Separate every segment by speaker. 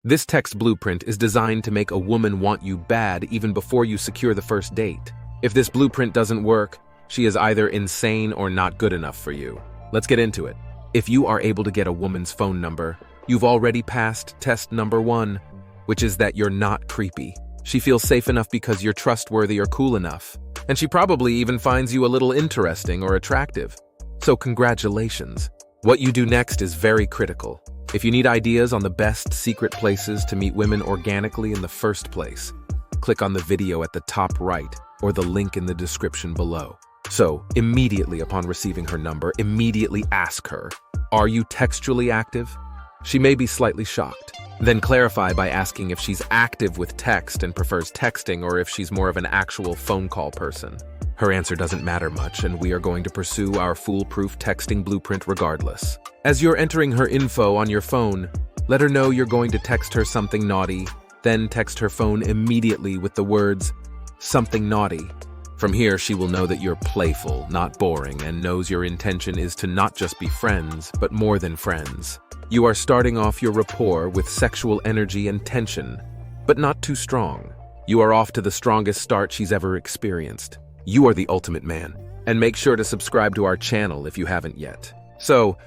Speaker 1: This text blueprint is designed to make a woman want you bad even before you secure the first date. If this blueprint doesn't work, she is either insane or not good enough for you. Let's get into it. If you are able to get a woman's phone number, you've already passed test number 1, which is that you're not creepy. She feels safe enough because you're trustworthy or cool enough, and she probably even finds you a little interesting or attractive. So congratulations. What you do next is very critical. If you need ideas on the best secret places to meet women organically in the first place, click on the video at the top right or the link in the description below. So, immediately upon receiving her number, immediately ask her, "Are you textually active?" She may be slightly shocked. Then clarify by asking if she's active with text and prefers texting or if she's more of an actual phone call person. Her answer doesn't matter much, and we are going to pursue our foolproof texting blueprint regardless. As you're entering her info on your phone, let her know you're going to text her something naughty, then text her phone immediately with the words, "something naughty." From here, she will know that you're playful, not boring, and knows your intention is to not just be friends, but more than friends. You are starting off your rapport with sexual energy and tension, but not too strong. You are off to the strongest start she's ever experienced. You are the ultimate man, and make sure to subscribe to our channel if you haven't yet. So,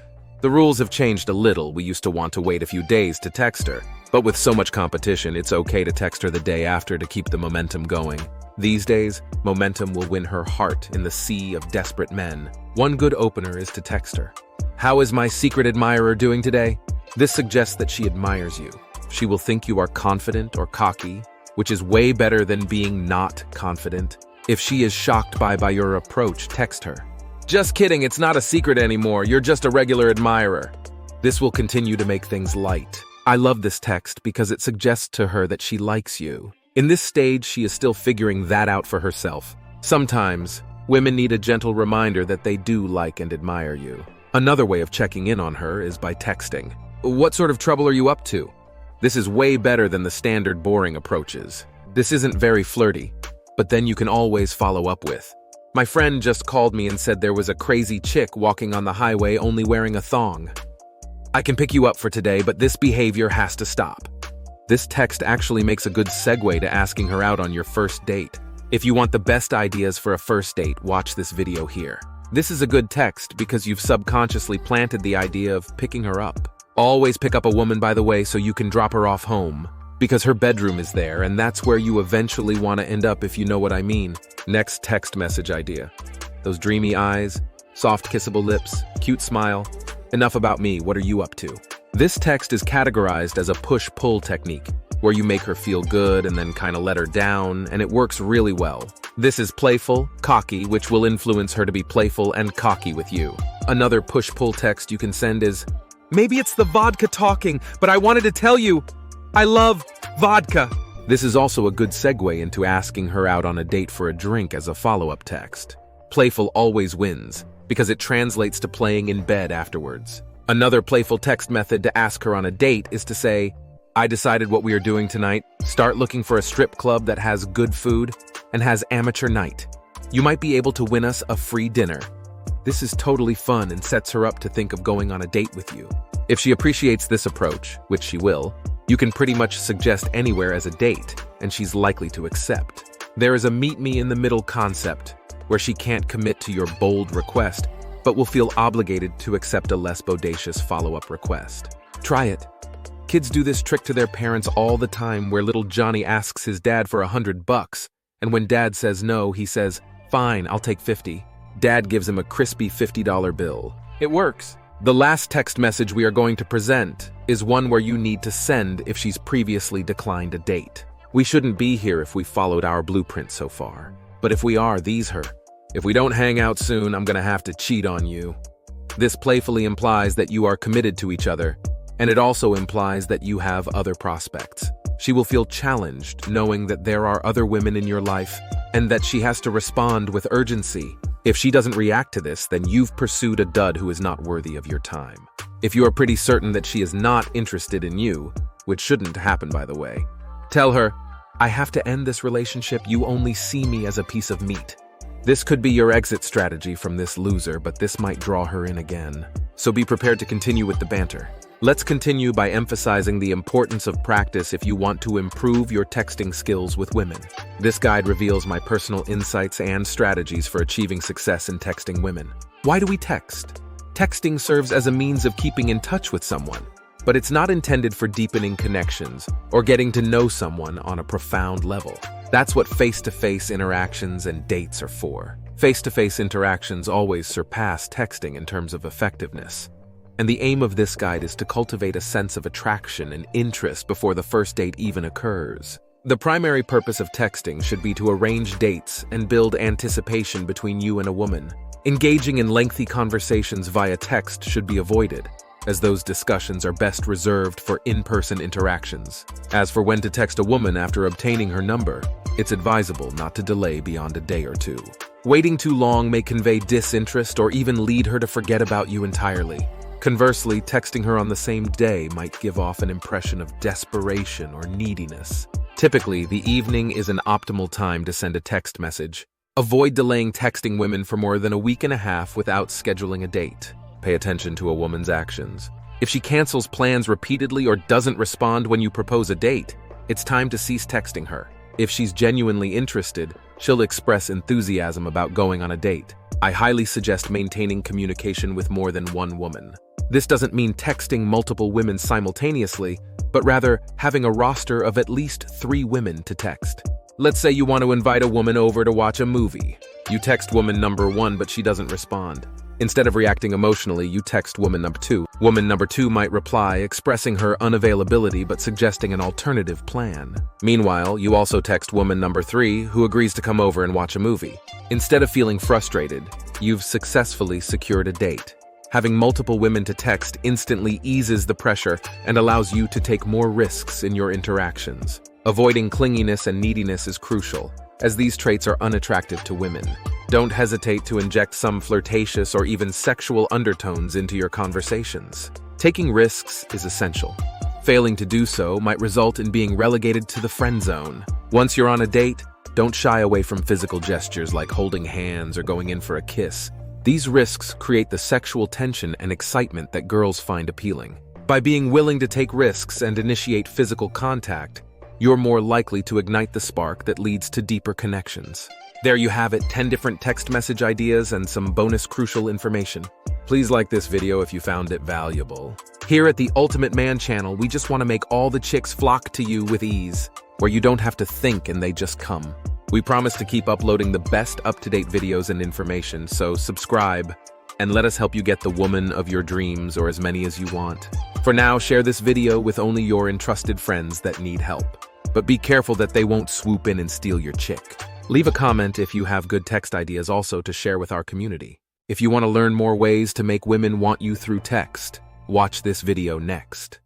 Speaker 1: the rules have changed a little. We used to want to wait a few days to text her, but with so much competition, it's okay to text her the day after to keep the momentum going. These days, momentum will win her heart in the sea of desperate men. One good opener is to text her. "How is my secret admirer doing today?" This suggests that she admires you. She will think you are confident or cocky, which is way better than being not confident. If she is shocked by your approach, text her, "Just kidding, it's not a secret anymore, you're just a regular admirer." This will continue to make things light. I love this text because it suggests to her that she likes you. In this stage, she is still figuring that out for herself. Sometimes, women need a gentle reminder that they do like and admire you. Another way of checking in on her is by texting. "What sort of trouble are you up to?" This is way better than the standard boring approaches. This isn't very flirty, but then you can always follow up with, "My friend just called me and said there was a crazy chick walking on the highway only wearing a thong. I can pick you up for today, but this behavior has to stop." This text actually makes a good segue to asking her out on your first date. If you want the best ideas for a first date, watch this video here. This is a good text because you've subconsciously planted the idea of picking her up. Always pick up a woman, by the way, so you can drop her off home, because her bedroom is there, and that's where you eventually want to end up, if you know what I mean. Next text message idea. Those dreamy eyes, soft kissable lips, cute smile. Enough about me, what are you up to? This text is categorized as a push-pull technique, where you make her feel good and then kind of let her down, and it works really well. This is playful, cocky, which will influence her to be playful and cocky with you. Another push-pull text you can send is, "Maybe it's the vodka talking, but I wanted to tell you, I love vodka." This is also a good segue into asking her out on a date for a drink as a follow-up text. Playful always wins, because it translates to playing in bed afterwards. Another playful text method to ask her on a date is to say, "I decided what we are doing tonight. Start looking for a strip club that has good food and has amateur night. You might be able to win us a free dinner." This is totally fun and sets her up to think of going on a date with you. If she appreciates this approach, which she will, you can pretty much suggest anywhere as a date, and she's likely to accept. There is a meet me in the middle concept, where she can't commit to your bold request, but will feel obligated to accept a less bodacious follow-up request. Try it. Kids do this trick to their parents all the time, where little Johnny asks his dad for $100, and when dad says no, he says, "Fine, I'll take 50. Dad gives him a crispy $50 bill. It works. The last text message we are going to present is one where you need to send if she's previously declined a date. We shouldn't be here if we followed our blueprint so far. But if we are, these her. If we don't hang out soon, I'm gonna have to cheat on you. This playfully implies that you are committed to each other, and it also implies that you have other prospects. She will feel challenged knowing that there are other women in your life and that she has to respond with urgency. If she doesn't react to this, then you've pursued a dud who is not worthy of your time. If you are pretty certain that she is not interested in you, which shouldn't happen by the way, tell her, "I have to end this relationship, you only see me as a piece of meat." This could be your exit strategy from this loser, but this might draw her in again. So be prepared to continue with the banter. Let's continue by emphasizing the importance of practice if you want to improve your texting skills with women. This guide reveals my personal insights and strategies for achieving success in texting women. Why do we text? Texting serves as a means of keeping in touch with someone, but it's not intended for deepening connections or getting to know someone on a profound level. That's what face-to-face interactions and dates are for. Face-to-face interactions always surpass texting in terms of effectiveness. And the aim of this guide is to cultivate a sense of attraction and interest before the first date even occurs. The primary purpose of texting should be to arrange dates and build anticipation between you and a woman. Engaging in lengthy conversations via text should be avoided, as those discussions are best reserved for in-person interactions. As for when to text a woman after obtaining her number, it's advisable not to delay beyond a day or two. Waiting too long may convey disinterest or even lead her to forget about you entirely. Conversely, texting her on the same day might give off an impression of desperation or neediness. Typically, the evening is an optimal time to send a text message. Avoid delaying texting women for more than a week and a half without scheduling a date. Pay attention to a woman's actions. If she cancels plans repeatedly or doesn't respond when you propose a date, it's time to cease texting her. If she's genuinely interested, she'll express enthusiasm about going on a date. I highly suggest maintaining communication with more than one woman. This doesn't mean texting multiple women simultaneously, but rather having a roster of at least 3 women to text. Let's say you want to invite a woman over to watch a movie. You text woman number 1, but she doesn't respond. Instead of reacting emotionally, you text woman number 2. Woman number 2 might reply, expressing her unavailability but suggesting an alternative plan. Meanwhile, you also text woman number 3, who agrees to come over and watch a movie. Instead of feeling frustrated, you've successfully secured a date. Having multiple women to text instantly eases the pressure and allows you to take more risks in your interactions. Avoiding clinginess and neediness is crucial, as these traits are unattractive to women. Don't hesitate to inject some flirtatious or even sexual undertones into your conversations. Taking risks is essential. Failing to do so might result in being relegated to the friend zone. Once you're on a date, don't shy away from physical gestures like holding hands or going in for a kiss. These risks create the sexual tension and excitement that girls find appealing. By being willing to take risks and initiate physical contact, you're more likely to ignite the spark that leads to deeper connections. There you have it, 10 different text message ideas and some bonus crucial information. Please like this video if you found it valuable. Here at the Ultimate Man channel, we just want to make all the chicks flock to you with ease, where you don't have to think and they just come. We promise to keep uploading the best up-to-date videos and information, so subscribe and let us help you get the woman of your dreams or as many as you want. For now, share this video with only your entrusted friends that need help. But be careful that they won't swoop in and steal your chick. Leave a comment if you have good text ideas also to share with our community. If you want to learn more ways to make women want you through text, watch this video next.